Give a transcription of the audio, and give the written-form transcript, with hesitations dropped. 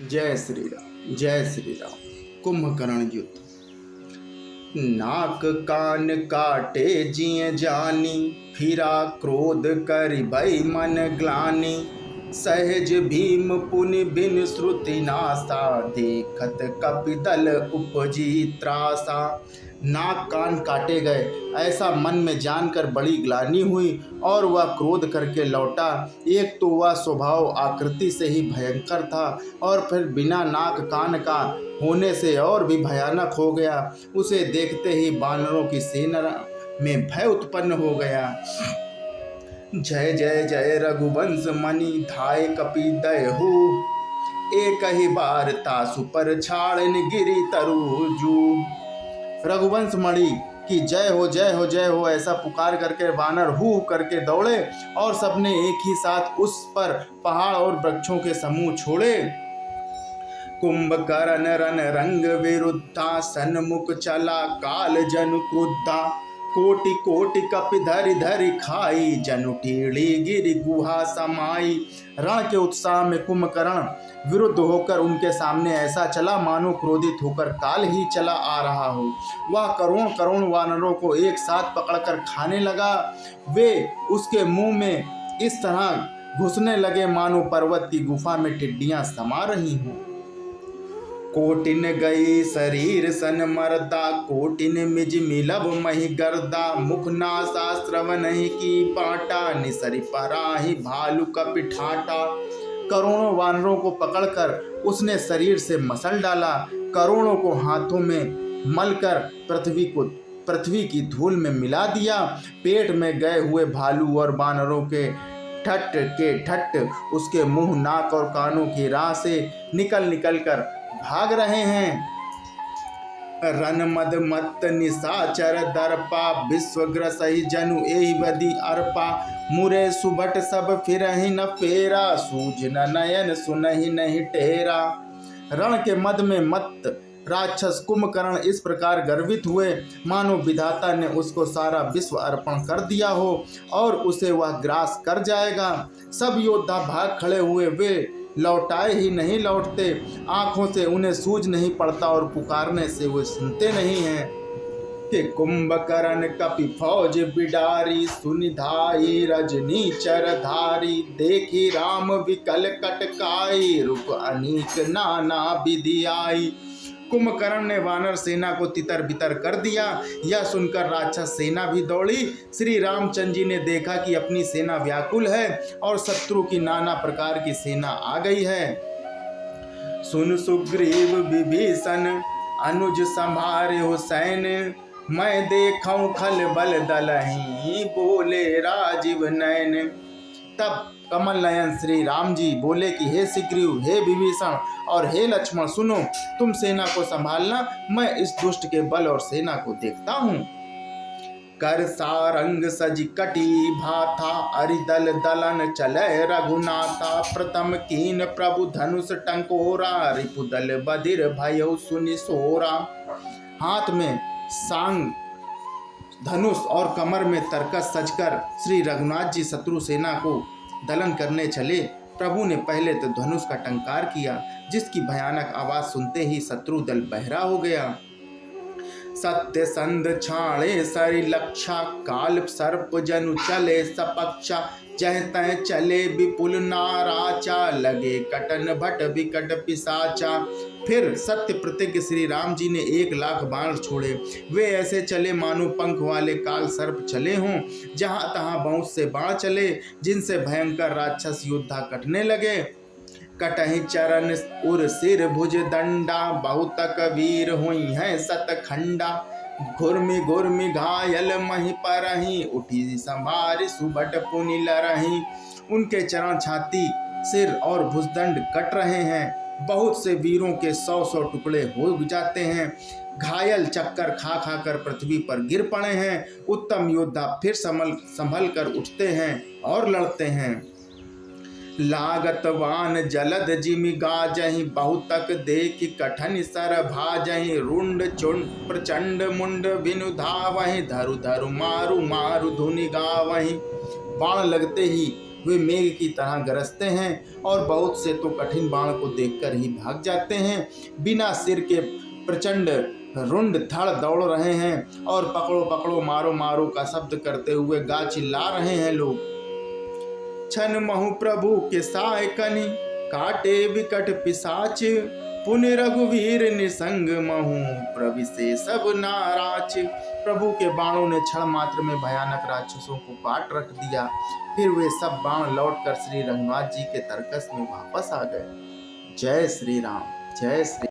जय श्री राम, जय श्री राम। कुंभकर्ण युद्ध। नाक कान काटे जिय जानी, फिरा क्रोध करि भई मन ग्लानि। सहज भीम पुनि बिन श्रुति नासा, देखत कपिदल उपजी त्रासा। नाक कान काटे गए ऐसा मन में जानकर बड़ी ग्लानि हुई और वह क्रोध करके लौटा। एक तो वह स्वभाव आकृति से ही भयंकर था और फिर बिना नाक कान का होने से और भी भयानक हो गया। उसे देखते ही वानरों की सेना में भय उत्पन्न हो गया। जय जय जय रघुवंश मणि, धाय कपि दयहु। एक ही बार तासु पर छाड़न गिरी तरुजू। रघुवंश मणि की जय हो, जय हो, जय हो ऐसा पुकार करके वानर हू करके दौड़े और सबने एक ही साथ उस पर पहाड़ और वृक्षों के समूह छोड़े। कुंभकर्ण रन रंग विरुद्धा, सन्मुख चला काल जनु क्रुद्धा। कोटि कोटि कपि धरि धरि खाई, जनु टेढ़ी गिरि गुहा समाई। रण के उत्साह में कुंभकर्ण विरुद्ध होकर उनके सामने ऐसा चला मानो क्रोधित होकर काल ही चला आ रहा हो। वह करोड़ करोड़ वानरों को एक साथ पकड़कर खाने लगा। वे उसके मुंह में इस तरह घुसने लगे मानो पर्वत की गुफा में टिड्डियां समा रही हों। कोटिन गई शरीर सन मरदा, कोटिन मिज मिलब मही गर्दा। मुख नासा श्रवण की पाटा, निसरि पराही भालू कपि ठाटा। करोड़ों वानरों को पकड़कर उसने शरीर से मसल डाला, करोड़ों को हाथों में मलकर पृथ्वी की धूल में मिला दिया। पेट में गए हुए भालू और वानरों के ठट के ठट उसके मुंह, नाक और कानों की राह से निकल निकल कर भाग रहे हैं। रन मद मत निशाचर दर्पा, विश्वग्रसहि जनु एहि बदी अर्पा। मुरे सुभट सब फिरहि न फेरा, सूझ न नयन सुनहि नहीं टेरा। रण के मद में मत राक्षस कुंभकर्ण इस प्रकार गर्वित हुए मानो विधाता ने उसको सारा विश्व अर्पण कर दिया हो और उसे वह ग्रास कर जाएगा। सब योद्धा भाग खड़े हुए, वे लौटाए ही नहीं लौटते। आंखों से उन्हें सूझ नहीं पड़ता और पुकारने से वे सुनते नहीं हैं। कि कुंभकर्ण कपि फौज बिडारी, सुनिधाई रजनी चरधारी। देखी राम विकल कटकाई, रूप अनीक नाना विधि आई। कुंभकर्ण ने वानर सेना को तितर बितर कर दिया। यह सुनकर राक्षस सेना भी दौड़ी। श्री रामचंद्र जी ने देखा कि अपनी सेना व्याकुल है और शत्रु की नाना प्रकार की सेना आ गई है। सुन सुग्रीव विभीषण, अनुज संभारे हुसैन। मैं देखूं खल बल दलहि, बोले राजीव नयन। तब कमल नयन श्री राम जी बोले कि हे सुग्रीव, हे विभीषण और हे लक्ष्मण, सुनो, तुम सेना को संभालना, मैं इस दुष्ट के बल और सेना को देखता हूँ। कर सारंग सज कटी भाथा, अरिदल दलन चले रघुनाथा। प्रथम कीन प्रभु धनुष टंकोरा, रिपुदल बधिर भयो सुनि सोरा। हाथ में सांग धनुष और कमर में तरकस सजकर श्री रघुनाथ जी शत्रु सेना को दलन करने चले। प्रभु ने पहले तो धनुष का टंकार किया, जिसकी भयानक आवाज सुनते ही शत्रु दल बहरा हो गया। सत्य संध छाणे सरि लक्षा, काल सर्प जनु चले सपक्षा। जह तह चले विपुल नाराचा, लगे कटन भट विकट पिसाचा। फिर सत्य प्रतिज्ञ श्री राम जी ने 1,00,000 बाण छोड़े। वे ऐसे चले मानो पंख वाले काल सर्प चले हों। जहाँ तहाँ बहुत से बाण चले, जिनसे भयंकर राक्षस योद्धा कटने लगे। कटहि चरण उर सिर भुज दंडा, बहुतक वीर हुई हैं सतखंडा। घुर्मि घुर्मि घायल मही परही, उठी संभारी सुबट पुनि लरही। उनके चरण, छाती, सिर और भुजदंड कट रहे हैं। बहुत से वीरों के 100-100 टुकड़े हो जाते हैं। घायल चक्कर खा खा कर पृथ्वी पर गिर पड़े हैं। उत्तम योद्धा फिर संभल कर उठते हैं और लड़ते हैं। लागतवान जलद जिमि गाजहि, बहुतक देखि कठन सर भाजहि। रुंड चुंड प्रचंड मुंड बिनु धावहि, धरु धरु मारु मारु धुनि गावहि। बाण लगते ही वे मेघ की तरह गरजते हैं और बहुत से तो कठिन बाण को देखकर ही भाग जाते हैं। बिना सिर के प्रचंड रुंड धड़ दौड़ रहे हैं और पकड़ो पकड़ो मारो मारो का शब्द करते हुए गा चिल्ला रहे हैं लोग। छन महु प्रभु के साय कनि काटे विकट पिसाच, पुन रघुवीर निसंग महु प्रभु से सब नाराच। प्रभु के बाणों ने क्षण मात्र में भयानक राक्षसों को काट रख दिया। फिर वे सब बाण लौटकर श्री रघुनाथ जी के तरकस में वापस आ गए। जय श्री राम, जय श्री